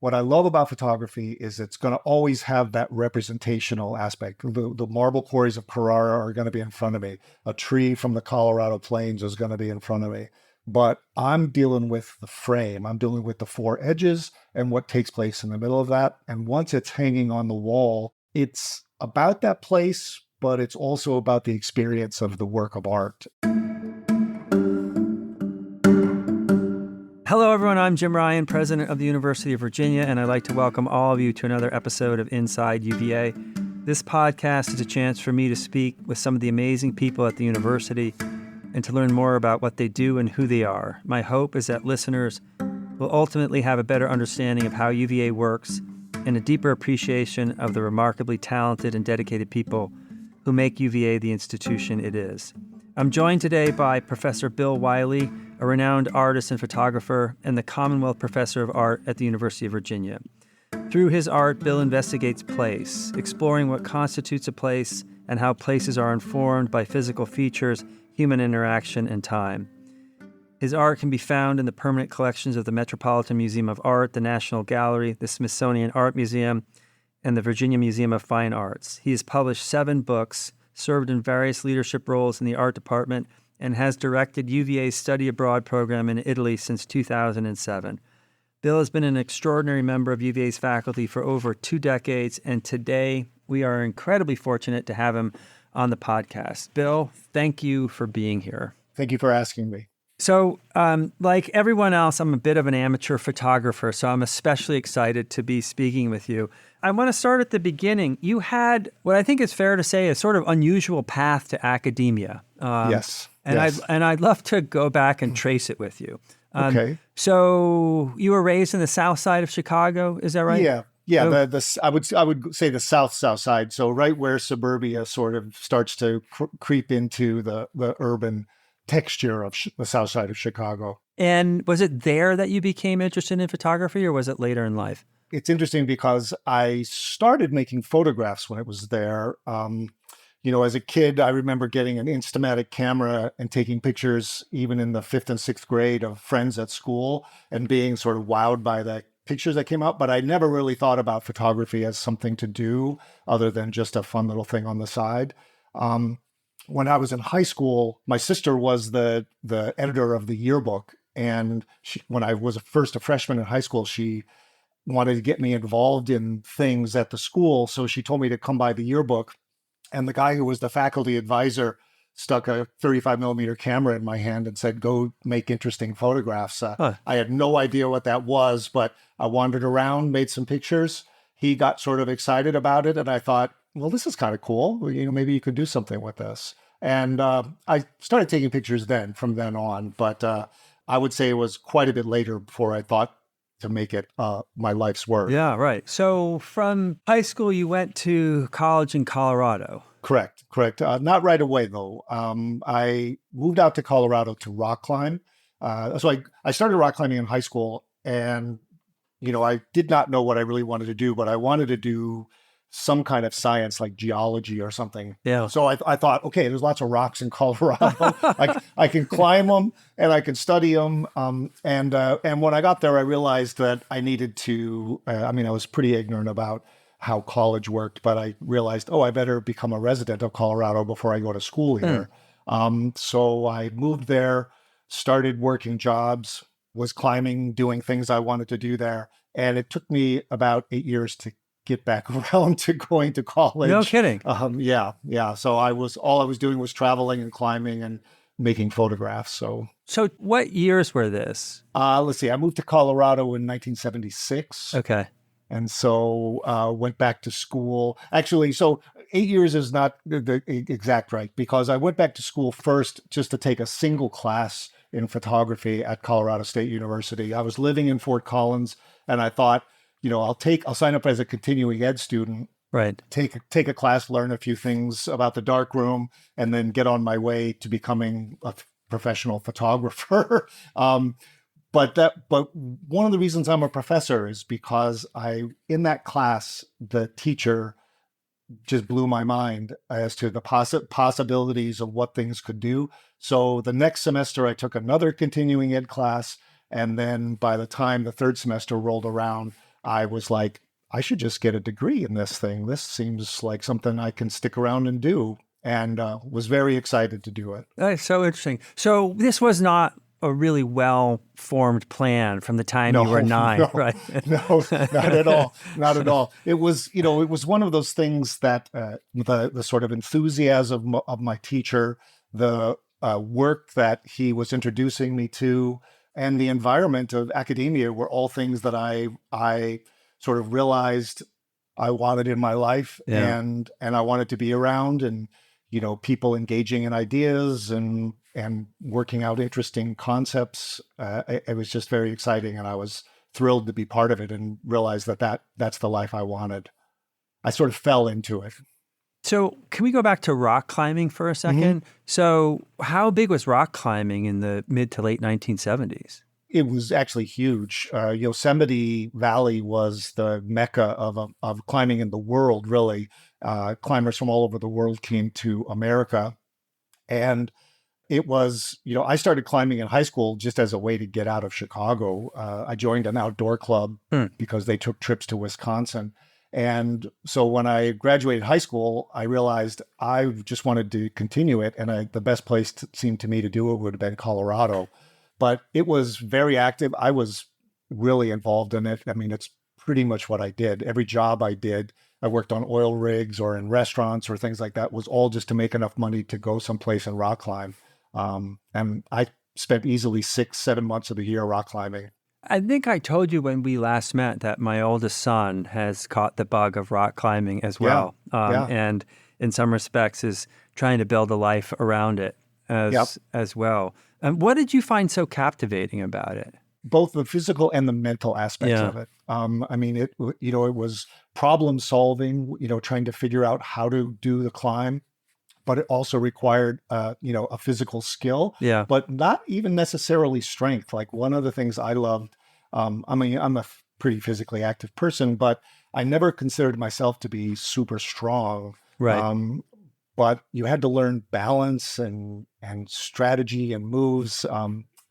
what I love about photography is it's going to always have that representational aspect. The marble quarries of Carrara are going to be in front of me. A tree from the Colorado Plains is going to be in front of me. But I'm dealing with the frame. I'm dealing with the four edges and what takes place in the middle of that. And once it's hanging on the wall, it's about that place, but it's also about the experience of the work of art. Hello, everyone. I'm Jim Ryan, president of the University of Virginia, and I'd like to welcome all of you to another episode of Inside UVA. This podcast is a chance for me to speak with some of the amazing people at the university and to learn more about what they do and who they are. My hope is that listeners will ultimately have a better understanding of how UVA works and a deeper appreciation of the remarkably talented and dedicated people who make UVA the institution it is. I'm joined today by Professor Bill Wylie, a renowned artist and photographer, and the Commonwealth Professor of Art at the University of Virginia. Through his art, Bill investigates place, exploring what constitutes a place and how places are informed by physical features, human interaction, and time. His art can be found in the permanent collections of the Metropolitan Museum of Art, the National Gallery, the Smithsonian Art Museum, and the Virginia Museum of Fine Arts. He has published 7 books, served in various leadership roles in the art department, and has directed UVA's study abroad program in Italy since 2007. Bill has been an extraordinary member of UVA's faculty for over 2 decades, and today we are incredibly fortunate to have him on the podcast. Bill, thank you for being here. Thank you for asking me. So, like everyone else, I'm a bit of an amateur photographer, so I'm especially excited to be speaking with you. I want to start at the beginning. You had what I think is fair to say a sort of unusual path to academia. Yes. I'd love to go back and trace it with you. Okay. So you were raised in the South Side of Chicago, is that right? Yeah. I would say the South side. So right where suburbia sort of starts to creep into the urban texture of the South Side of Chicago. And was it there that you became interested in photography, or was it later in life? It's interesting because I started making photographs when it was there. As a kid, I remember getting an Instamatic camera and taking pictures even in the 5th and 6th grade of friends at school and being sort of wowed by the pictures that came out. But I never really thought about photography as something to do other than just a fun little thing on the side. When I was in high school, my sister was the editor of the yearbook. And when I was first a freshman in high school, she wanted to get me involved in things at the school. So she told me to come by the yearbook. And the guy who was the faculty advisor stuck a 35 millimeter camera in my hand and said, go make interesting photographs. I had no idea what that was, but I wandered around, made some pictures. He got sort of excited about it. And I thought, well, this is kind of cool. Maybe you could do something with this. And I started taking pictures from then on. But I would say it was quite a bit later before I thought to make it my life's work. Yeah, right. So from high school, you went to college in Colorado. Correct. Not right away, though. I moved out to Colorado to rock climb. So I started rock climbing in high school, and I did not know what I really wanted to do, but I wanted to do some kind of science like geology or something. Yeah. So I thought, okay, there's lots of rocks in Colorado. I can climb them and I can study them. And when I got there, I realized that I needed to, I was pretty ignorant about how college worked, but I realized, I better become a resident of Colorado before I go to school here. So I moved there, started working jobs, was climbing, doing things I wanted to do there. And it took me about 8 years to get back around to going to college. No kidding. Yeah. So all I was doing was traveling and climbing and making photographs. So what years were this? Let's see. I moved to Colorado in 1976. Okay. And so went back to school. Actually, so 8 years is not the exact right, because I went back to school first just to take a single class in photography at Colorado State University. I was living in Fort Collins, and I thought, I'll sign up as a continuing ed student, right? Take a class, learn a few things about the darkroom, and then get on my way to becoming a professional photographer. But one of the reasons I'm a professor is because in that class, the teacher just blew my mind as to the possibilities of what things could do. So the next semester, I took another continuing ed class. And then by the time the third semester rolled around, I was like, I should just get a degree in this thing. This seems like something I can stick around and do, and was very excited to do it. That's so interesting. So this was not a really well-formed plan from the time you were No, 9, no, right? no, not at all, not at all. It was, it was one of those things that the sort of enthusiasm of my teacher, the work that he was introducing me to, and the environment of academia were all things that I sort of realized I wanted in my life, Yeah. and I wanted to be around, and people engaging in ideas and working out interesting concepts. It was just very exciting, and I was thrilled to be part of it and realize that's the life I wanted. I sort of fell into it. So can we go back to rock climbing for a Mhm. second? So how big was rock climbing in the mid to late 1970s? It was actually huge. Yosemite Valley was the mecca of climbing in the world, really. Climbers from all over the world came to America. And it was, I started climbing in high school just as a way to get out of Chicago. I joined an outdoor club Hmm. because they took trips to Wisconsin. And so when I graduated high school, I realized I just wanted to continue it. And the best place seemed to me to do it would have been Colorado. But it was very active. I was really involved in it. I mean, it's pretty much what I did. Every job I did, I worked on oil rigs or in restaurants or things like that, was all just to make enough money to go someplace and rock climb. And I spent easily 6, 7 months of the year rock climbing. I think I told you when we last met that my oldest son has caught the bug of rock climbing as Yeah, well, yeah, and in some respects is trying to build a life around it yep. as well. What did you find so captivating about it? Both the physical and the mental aspects Yeah, of it. I mean, it was problem solving, trying to figure out how to do the climb, but it also required, a physical skill, yeah, but not even necessarily strength. Like one of the things I loved, I mean, I'm a pretty physically active person, but I never considered myself to be super strong. right. Um, but you had to learn balance and strategy and moves,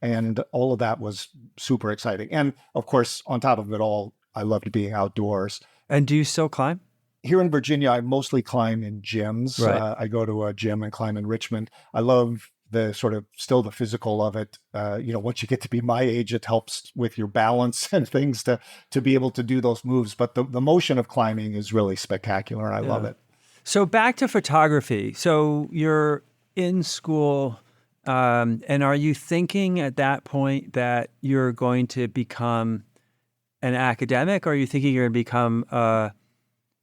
and all of that was super exciting. And of course, on top of it all, I loved being outdoors. And do you still climb? Here in Virginia, I mostly climb in gyms. Right. I go to a gym and climb in Richmond. I love the sort of still the physical of it. Once you get to be my age, it helps with your balance and things to be able to do those moves. But the motion of climbing is really spectacular, and I love Yeah. it. So back to photography. So you're in school, and are you thinking at that point that you're going to become an academic, or are you thinking you're going to become a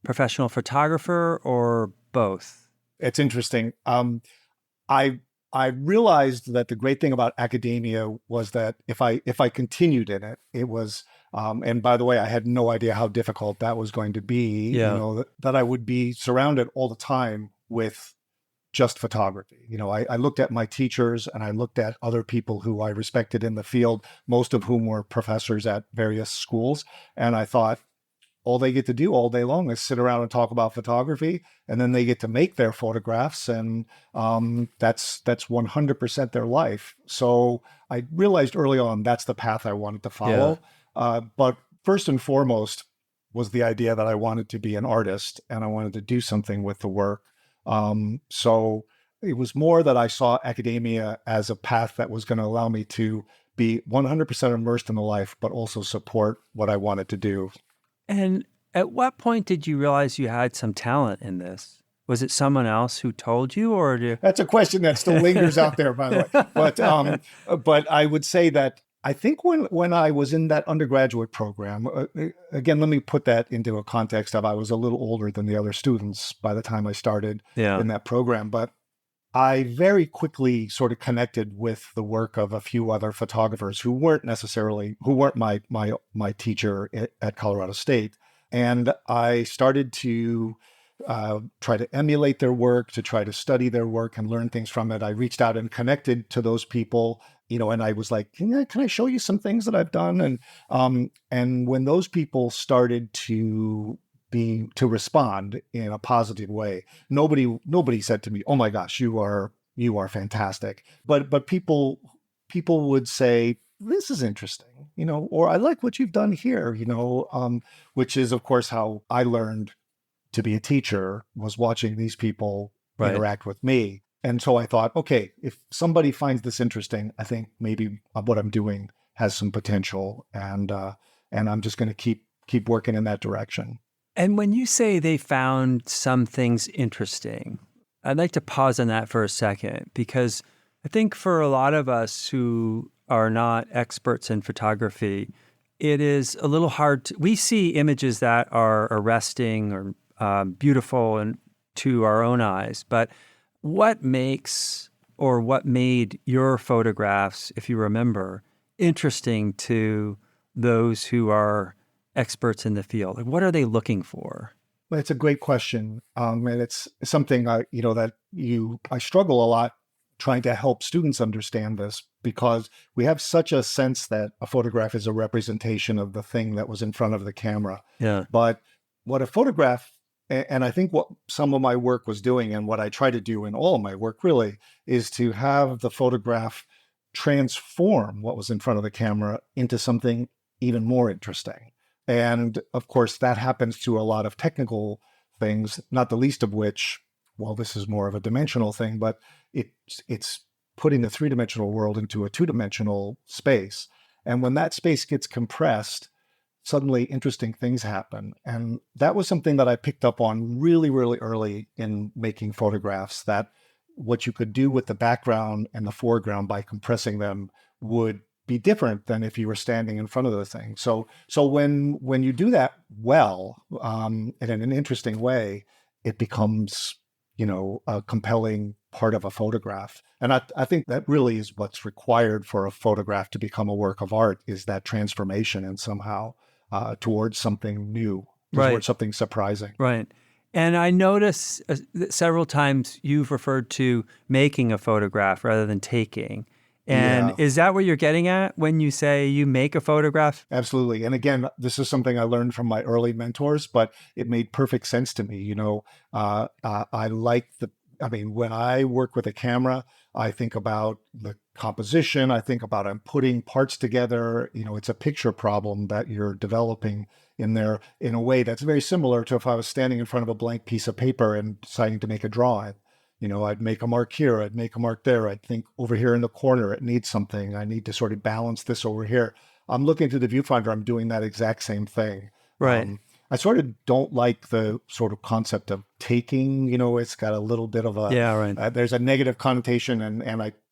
professional photographer, or both? It's interesting. I I realized that the great thing about academia was that if I continued in it, it was and by the way, I had no idea how difficult that was going to be. Yeah. That I would be surrounded all the time with just photography. I looked at my teachers and I looked at other people who I respected in the field, most of whom were professors at various schools, and I thought, all they get to do all day long is sit around and talk about photography, and then they get to make their photographs, and that's 100% their life. So I realized early on that's the path I wanted to Yeah. follow. But first and foremost was the idea that I wanted to be an artist and I wanted to do something with the work. So it was more that I saw academia as a path that was going to allow me to be 100% immersed in the life, but also support what I wanted to do. And at what point did you realize you had some talent in this? Was it someone else who told you, or did... That's a question that still lingers out there, by the way. But I would say that I think when I was in that undergraduate program, again, let me put that into a context of I was a little older than the other students by the time I started Yeah. in that program, but I very quickly sort of connected with the work of a few other photographers who weren't my teacher at Colorado State, and I started to try to emulate their work, to try to study their work and learn things from it. I reached out and connected to those people, and I was like, can I show you some things that I've done? And when those people started to respond in a positive way, nobody said to me, "Oh my gosh, you are fantastic." But people would say, this is interesting, or I like what you've done here, which is, of course, how I learned to be a teacher, was watching these people Right. interact with me. And so I thought, okay, if somebody finds this interesting, I think maybe what I'm doing has some potential, and I'm just going to keep working in that direction. And when you say they found some things interesting, I'd like to pause on that for a second, because I think for a lot of us who are not experts in photography, it is a little hard we see images that are arresting or beautiful and to our own eyes. But what makes or what made your photographs, if you remember, interesting to those who are experts in the field? Like, what are they looking for? Well, it's a great question, and it's something I struggle a lot trying to help students understand this, because we have such a sense that a photograph is a representation of the thing that was in front of the camera. Yeah. But what a photograph, and I think what some of my work was doing, and what I try to do in all of my work really, is to have the photograph transform what was in front of the camera into something even more interesting. And of course, that happens through a lot of technical things, not the least of which, well, this is more of a dimensional thing, but it's putting the three-dimensional world into a two-dimensional space. And when that space gets compressed, suddenly interesting things happen. And that was something that I picked up on really, really early in making photographs, that what you could do with the background and the foreground by compressing them would be different than if you were standing in front of the thing. So when you do that well, and in an interesting way, it becomes, a compelling part of a photograph. And I think that really is what's required for a photograph to become a work of art, is that transformation, and somehow towards something new, Right. towards something surprising. Right. And I notice that several times you've referred to making a photograph rather than taking. And Yeah. is that what you're getting at when you say you make a photograph? Absolutely. And again, this is something I learned from my early mentors, but it made perfect sense to me. I like when I work with a camera, I think about the composition. I think about I'm putting parts together. It's a picture problem that you're developing in there in a way that's very similar to if I was standing in front of a blank piece of paper and deciding to make a drawing. I'd make a mark here, I'd make a mark there. I'd think over here in the corner, it needs something. I need to sort of balance this over here. I'm looking to the viewfinder, I'm doing that exact same thing. Right. I sort of don't like the sort of concept of taking, it's got a little bit of Yeah, right. there's a negative connotation.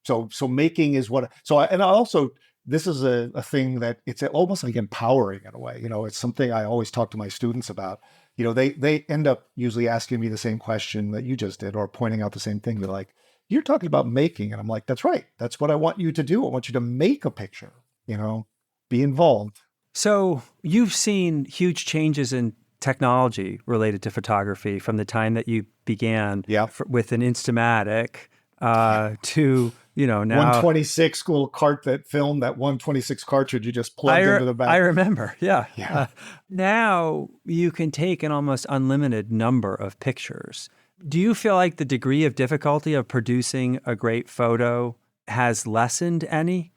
So making is and I also, this is a thing that it's almost like empowering in a way. It's something I always talk to my students about. They end up usually asking me the same question that you just did, or pointing out the same thing. They're like, you're talking about making. And I'm like, that's right. That's what I want you to do. I want you to make a picture, be involved. So you've seen huge changes in technology related to photography from the time that you began Yeah. with an Instamatic to, now 126 little cart that filmed, that 126 cartridge you just plugged into the back. I remember. Yeah. Yeah. Now you can take an almost unlimited number of pictures. Do you feel like the degree of difficulty of producing a great photo has lessened any,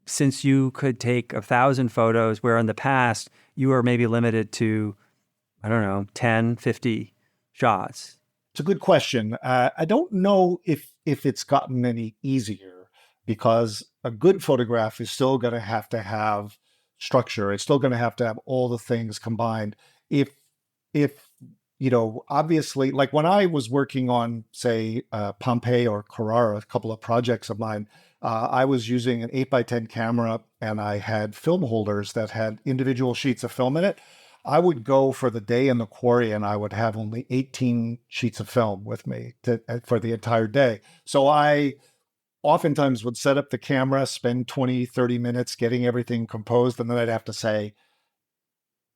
since you could take 1,000 photos where in the past you were maybe limited to, I don't know, 10, 50 shots? It's a good question. I don't know if it's gotten any easier, because a good photograph is still going to have structure. It's still going to have all the things combined. If obviously, like when I was working on, say, Pompeii or Carrara, a couple of projects of mine, I was using an 8x10 camera, and I had film holders that had individual sheets of film in it. I would go for the day in the quarry, and I would have only 18 sheets of film with me for the entire day. So I oftentimes would set up the camera, spend 20, 30 minutes getting everything composed, and then I'd have to say,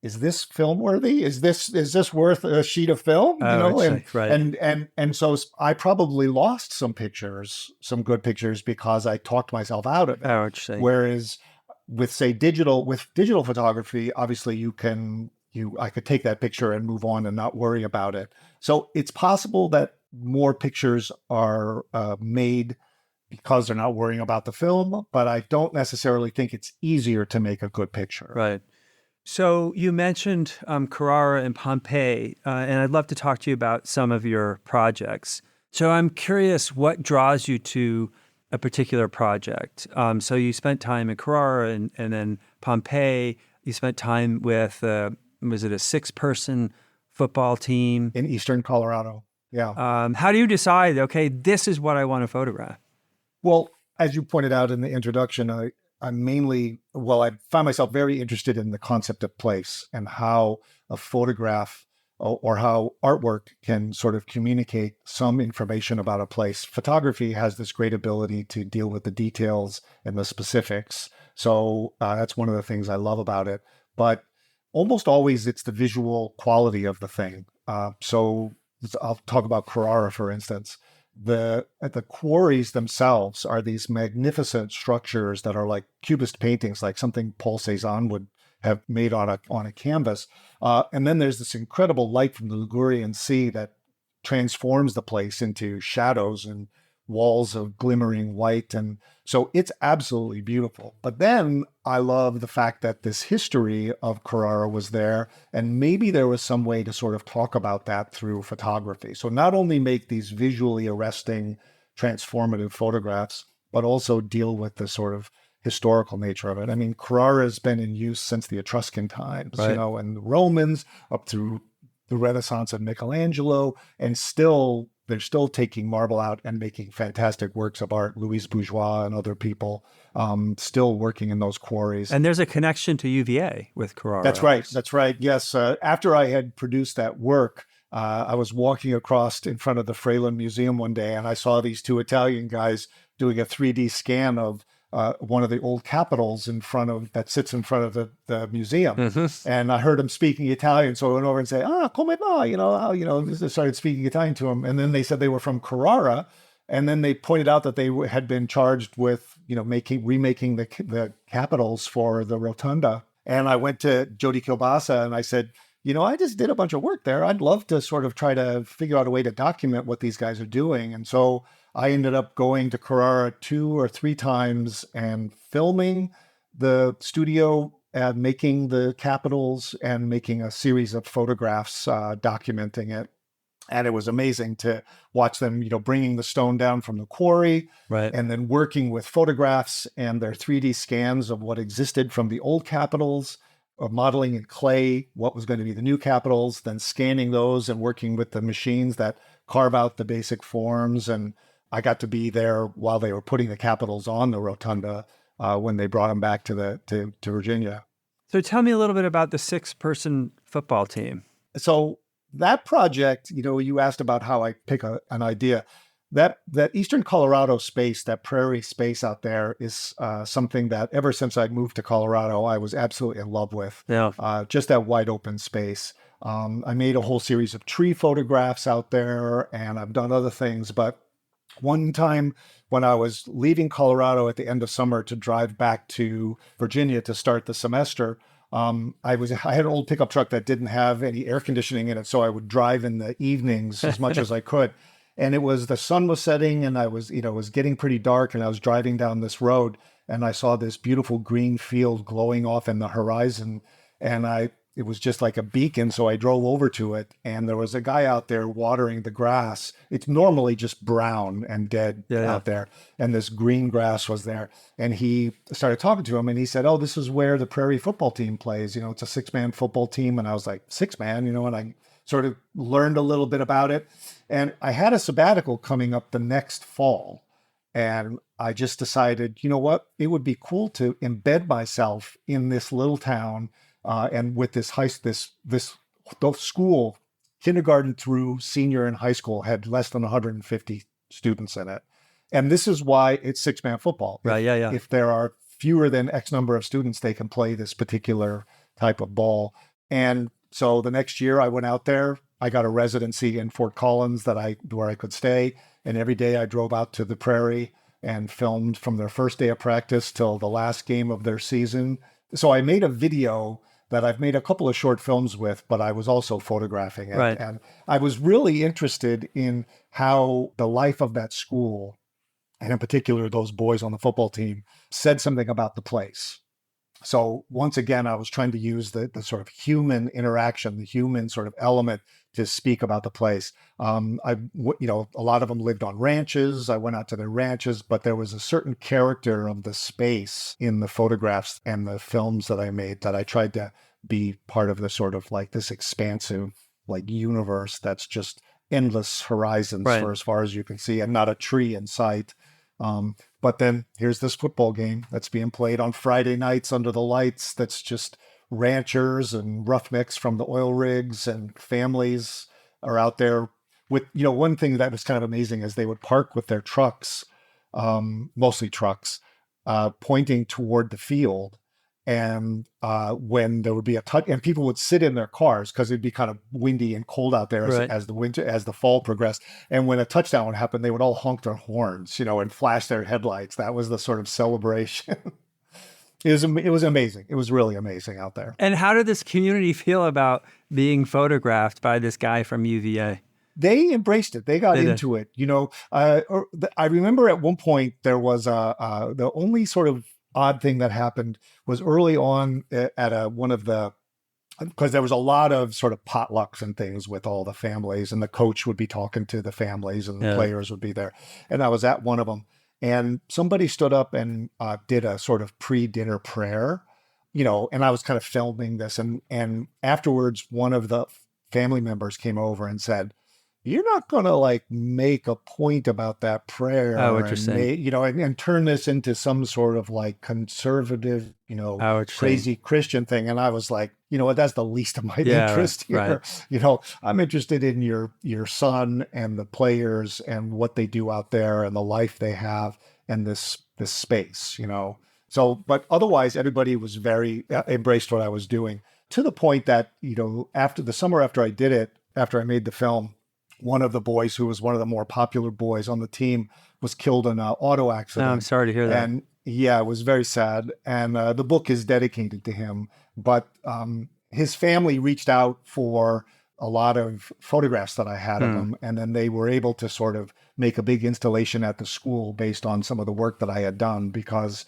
is this film worthy? Is this worth a sheet of film? Right. And so I probably lost some pictures, some good pictures, because I talked myself out of it. I would say. Whereas with digital photography, obviously I could take that picture and move on and not worry about it. So it's possible that more pictures are made because they're not worrying about the film, but I don't necessarily think it's easier to make a good picture. Right. So you mentioned Carrara and Pompeii, and I'd love to talk to you about some of your projects. So I'm curious what draws you to a particular project. So you spent time in Carrara and then Pompeii. You spent time with, was it a 6-person football team? In Eastern Colorado. Yeah. How do you decide, okay, this is what I want to photograph? Well, as you pointed out in the introduction, I find myself very interested in the concept of place and how a photograph or how artwork can sort of communicate some information about a place. Photography has this great ability to deal with the details and the specifics. So that's one of the things I love about it. But almost always it's the visual quality of the thing. So I'll talk about Carrara, for instance. The quarries themselves are these magnificent structures that are like cubist paintings, like something Paul Cézanne would have made on a canvas. And then there's this incredible light from the Ligurian Sea that transforms the place into shadows and walls of glimmering white. And so it's absolutely beautiful. But then I love the fact that this history of Carrara was there, and maybe there was some way to sort of talk about that through photography. So not only make these visually arresting, transformative photographs, but also deal with the sort of historical nature of it. I mean, Carrara has been in use since the Etruscan times, Right. and the Romans up through the Renaissance of Michelangelo, and they're still taking marble out and making fantastic works of art. Louise Bourgeois and other people still working in those quarries. And there's a connection to UVA with Carrara. That's right. That's right. Yes. After I had produced that work, I was walking across in front of the Fralin Museum one day, and I saw these 2 Italian guys doing a 3D scan of one of the old capitals that sits in front of the museum. Mm-hmm. And I heard him speaking Italian. So I went over and said, come va? Started speaking Italian to him. And then they said they were from Carrara. And then they pointed out that they had been charged with, remaking the capitals for the rotunda. And I went to Jody Kilbasa and I said, I just did a bunch of work there. I'd love to sort of try to figure out a way to document what these guys are doing. And so I ended up going to Carrara 2 or 3 times and filming the studio, making the capitals, and making a series of photographs documenting it. And it was amazing to watch them, bringing the stone down from the quarry, Right. and then working with photographs and their 3D scans of what existed from the old capitals, or modeling in clay what was going to be the new capitals, then scanning those and working with the machines that carve out the basic forms. And I got to be there while they were putting the capitals on the rotunda when they brought them back to Virginia. So tell me a little bit about the 6-person football team. So that project, you asked about how I pick an idea. That Eastern Colorado space, that prairie space out there, is something that ever since I moved to Colorado, I was absolutely in love with. Yeah. Just that wide open space. I made a whole series of tree photographs out there, and I've done other things. But one time when I was leaving Colorado at the end of summer to drive back to Virginia to start the semester, I had an old pickup truck that didn't have any air conditioning in it, so I would drive in the evenings as much as I could. And the sun was setting, and it was getting pretty dark, and I was driving down this road, and I saw this beautiful green field glowing off in the horizon, and it was just like a beacon. So I drove over to it, and there was a guy out there watering the grass. It's normally just brown and dead out there, and this green grass was there. And he started talking to him, and he said, "Oh, this is where the Prairie football team plays. It's a 6-man football team." And I was like, 6-man, and I sort of learned a little bit about it. And I had a sabbatical coming up the next fall. And I just decided, you know what, it would be cool to embed myself in this little town, and with this school, kindergarten through senior and high school, had less than 150 students in it. And this is why it's 6-man football. Right. Yeah. If there are fewer than X number of students, they can play this particular type of ball. And so the next year I went out there. I got a residency in Fort Collins where I could stay. And every day I drove out to the Prairie and filmed from their first day of practice till the last game of their season. So I made a video that I've made a couple of short films with, but I was also photographing it. Right. And I was really interested in how the life of that school and in particular, those boys on the football team, said something about the place. So once again, I was trying to use the sort of human interaction, the human sort of element to speak about the place. A lot of them lived on ranches. I went out to their ranches, but there was a certain character of the space in the photographs and the films that I made that I tried to be part of the sort of like this expansive like universe that's just endless horizons Right. for as far as you can see and not a tree in sight. But then here's this football game that's being played on Friday nights under the lights. That's just ranchers and roughnecks from the oil rigs and families are out there with, one thing that was kind of amazing is they would park with their trucks, mostly trucks, pointing toward the field. And when there would be a touch, and people would sit in their cars because it'd be kind of windy and cold out there Right. as the fall progressed. And when a touchdown would happen, they would all honk their horns, and flash their headlights. That was the sort of celebration. It was amazing. It was really amazing out there. And how did this community feel about being photographed by this guy from UVA? They embraced it. They got Did they? into it. I remember at one point there was the only sort of odd thing that happened was early on at one of the, because there was a lot of sort of potlucks and things with all the families, and the coach would be talking to the families and the players would be there. And I was at one of them, and somebody stood up and did a sort of pre-dinner prayer, and I was kind of filming this. And afterwards, one of the family members came over and said, "You're not going to like make a point about that prayer and turn this into some sort of like conservative, crazy Christian thing." And I was like, that's the least of my interest here. Right. I'm interested in your son and the players and what they do out there and the life they have and this space, So, but otherwise, everybody was very embraced what I was doing to the point that, after the summer after I did it, after I made the film, one of the boys who was one of the more popular boys on the team was killed in an auto accident. Oh, I'm sorry to hear that. And yeah, it was very sad. And the book is dedicated to him. But his family reached out for a lot of photographs that I had of him. And then they were able to sort of make a big installation at the school based on some of the work that I had done because,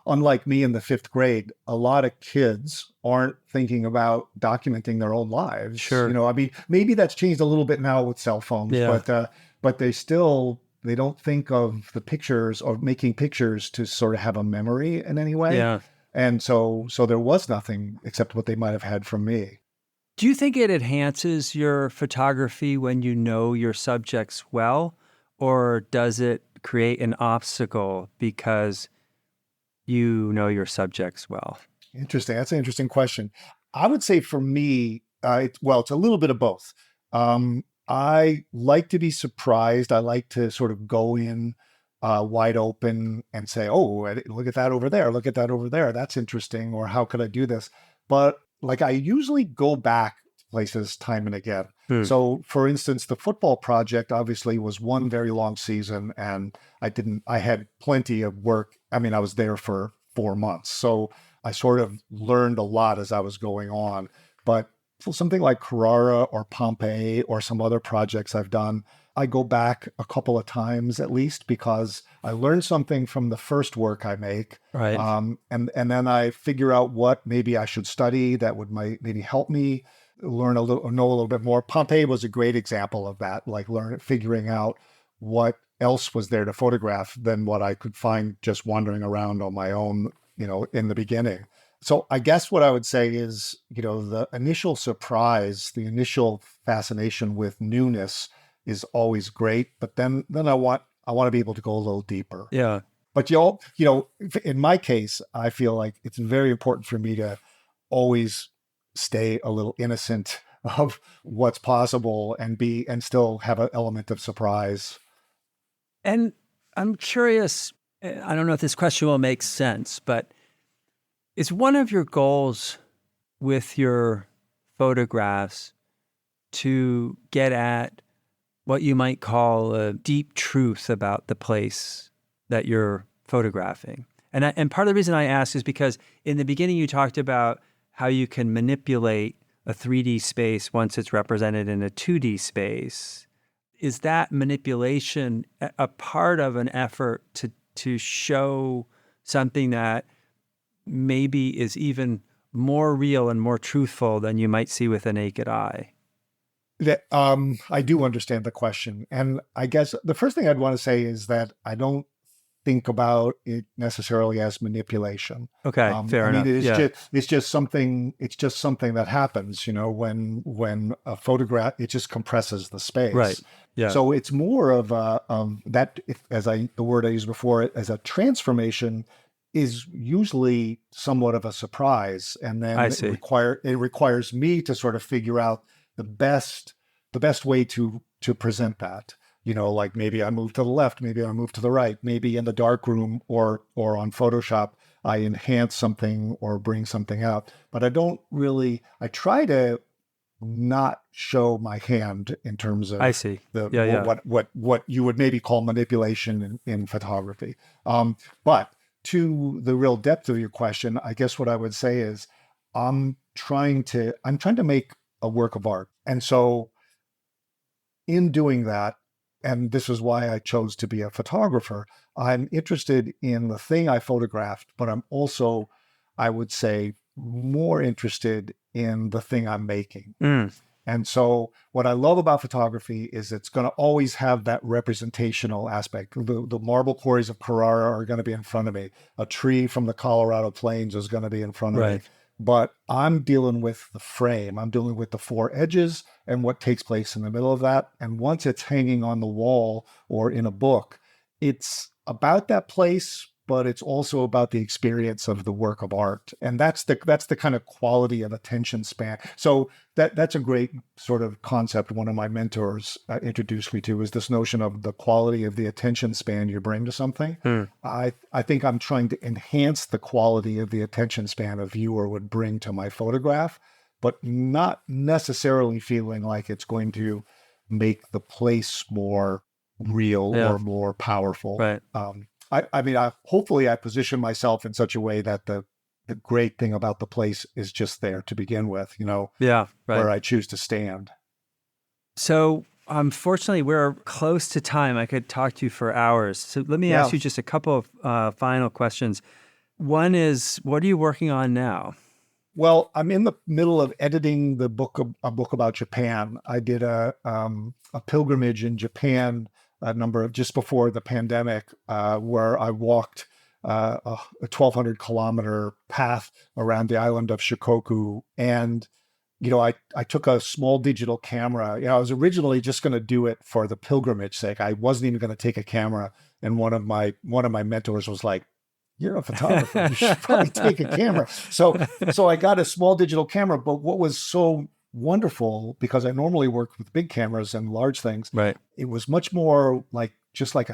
unlike me in the 5th grade, a lot of kids aren't thinking about documenting their own lives. Sure. I mean, maybe that's changed a little bit now with cell phones, but they don't think of the pictures or making pictures to sort of have a memory in any way. Yeah. And so there was nothing except what they might have had from me. Do you think it enhances your photography when you know your subjects well, or does it create an obstacle because you know your subjects well? Interesting. That's an interesting question. I would say for me, it's a little bit of both. I like to be surprised. I like to sort of go in wide open and say, "Oh, look at that over there. Look at that over there. That's interesting." Or how could I do this? But like I usually go back to places time and again. So for instance, the football project obviously was one very long season and I had plenty of work. I mean, I was there for 4 months. So I sort of learned a lot as I was going on. But for something like Carrara or Pompeii or some other projects I've done, I go back a couple of times at least because I learned something from the first work I make. Right. And then I figure out what maybe I should study that would maybe help me know a little bit more. Pompeii was a great example of that, like figuring out what else was there to photograph than what I could find just wandering around on my own, in the beginning. So I guess what I would say is, the initial surprise, the initial fascination with newness is always great, but then I want to be able to go a little deeper. Yeah. But in my case, I feel like it's very important for me to always stay a little innocent of what's possible and still have an element of surprise. And I'm curious, I don't know if this question will make sense, but is one of your goals with your photographs to get at what you might call a deep truth about the place that you're photographing? And part of the reason I ask is because in the beginning you talked about how you can manipulate a 3D space once it's represented in a 2D space. is that manipulation a part of an effort to show something that maybe is even more real and more truthful than you might see with a naked eye? That I do understand the question, and I guess the first thing I'd want to say is that I don't think about it necessarily as manipulation. Okay, fair I mean, enough. Yeah, it's just something that happens, when a photograph, it just compresses the right. space. Yeah, So it's more of a that, if, the word I used before, as a transformation, is usually somewhat of a surprise, and I then see. it requires me to sort of figure out the best way to present that. Like maybe I move to the left, maybe I move to the right, maybe in the dark room or on Photoshop, I enhance something or bring something out. But I try to not show my hand in terms I of see. the Yeah, yeah. what you would maybe call manipulation in photography. But to the real depth of your question, I guess what I would say is I'm trying to make a work of art. And so in doing that, and this is why I chose to be a photographer, I'm interested in the thing I photographed, but I'm also, I would say, more interested in the thing I'm making. Mm, And so what I love about photography is it's going to always have that representational aspect. The marble quarries of Carrara are going to be in front of me. A tree from the Colorado plains is going to be in front of me. right. But I'm dealing with the frame. I'm dealing with the four edges and what takes place in the middle of that. And once it's hanging on the wall or in a book, it's about that place, but it's also about the experience of the work of art. And that's the kind of quality of attention span. So that's a great sort of concept one of my mentors introduced me to, is this notion of the quality of the attention span you bring to something. Mm, I think I'm trying to enhance the quality of the attention span a viewer would bring to my photograph, but not necessarily feeling like it's going to make the place more real yeah, or more powerful. right. I mean, hopefully I position myself in such a way that the great thing about the place is just there to begin with, Yeah, right. where I choose to stand. So, unfortunately, we're close to time. I could talk to you for hours. So, let me ask Yeah. you just a couple of final questions. One is, what are you working on now? Well, I'm in the middle of editing a book about Japan. I did a pilgrimage in Japan just before the pandemic, where I walked a 1,200 kilometer path around the island of Shikoku. And, I took a small digital camera. I was originally just going to do it for the pilgrimage sake. I wasn't even going to take a camera. And one of my mentors was like, "You're a photographer. You should probably take a camera." So I got a small digital camera. But what was so wonderful, because I normally work with big cameras and large things, Right. it was much more like just like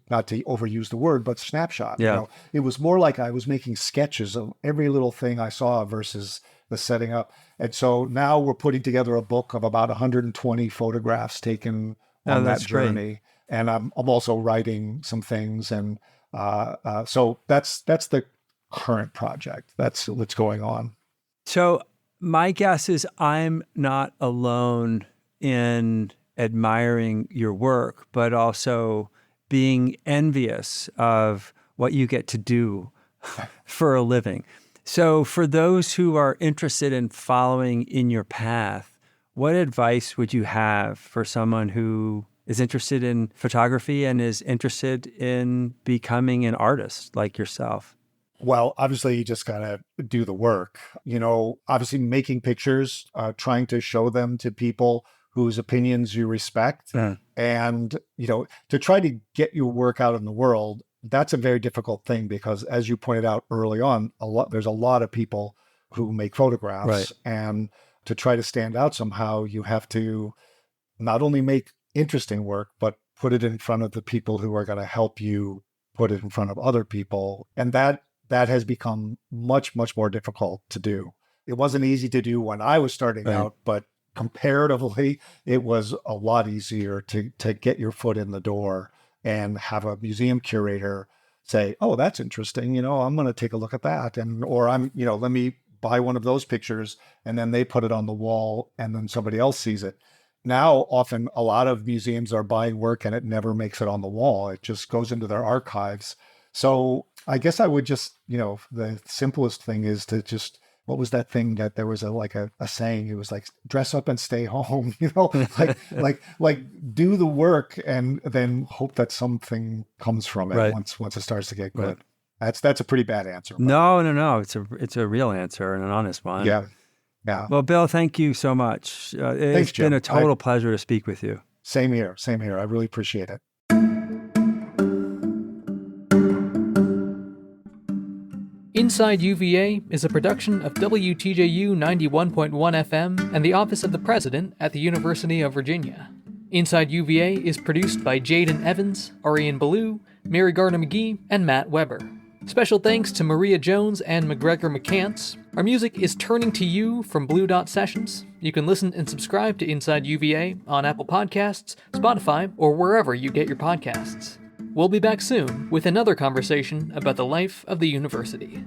not to overuse the word, but snapshot. Yeah. It was more like I was making sketches of every little thing I saw versus the setting up. And so now we're putting together a book of about 120 photographs taken Oh, on that that's great. journey. And I'm also writing some things, and so that's the current project. That's what's going on. So, my guess is I'm not alone in admiring your work, but also being envious of what you get to do for a living. So, for those who are interested in following in your path, what advice would you have for someone who is interested in photography and is interested in becoming an artist like yourself? Well, obviously, you just got to do the work. Obviously, making pictures, trying to show them to people whose opinions you respect, Mm, and to try to get your work out in the world. That's a very difficult thing because, as you pointed out early on, there's a lot of people who make right. photographs, and to try to stand out somehow, you have to not only make interesting work, but put it in front of the people who are going to help you put it in front of other people. And that has become much, much more difficult to do. It wasn't easy to do when I was starting Right. out, but comparatively, it was a lot easier to get your foot in the door and have a museum curator say, "Oh, that's interesting. I'm going to take a look at that." Or let me buy one of those pictures, and then they put it on the wall and then somebody else sees it. now often a lot of museums are buying work and it never makes it on the wall. It just goes into their archives. So I guess I would just, the simplest thing is to just, what was that thing that there was a saying? It was like, dress up and stay home, like do the work and then hope that something comes from it once it starts to get good. That's a pretty bad answer. No. It's a real answer and an honest one. Yeah. Well, Bill, thank you so much. It's been a total pleasure to speak with you. Same here. I really appreciate it. Inside UVA is a production of WTJU 91.1 FM and the Office of the President at the University of Virginia. Inside UVA is produced by Jaden Evans, Ariane Ballou, Mary Gardner-McGee, and Matt Weber. Special thanks to Maria Jones and McGregor McCants. Our music is Turning to You from Blue Dot Sessions. You can listen and subscribe to Inside UVA on Apple Podcasts, Spotify, or wherever you get your podcasts. We'll be back soon with another conversation about the life of the university.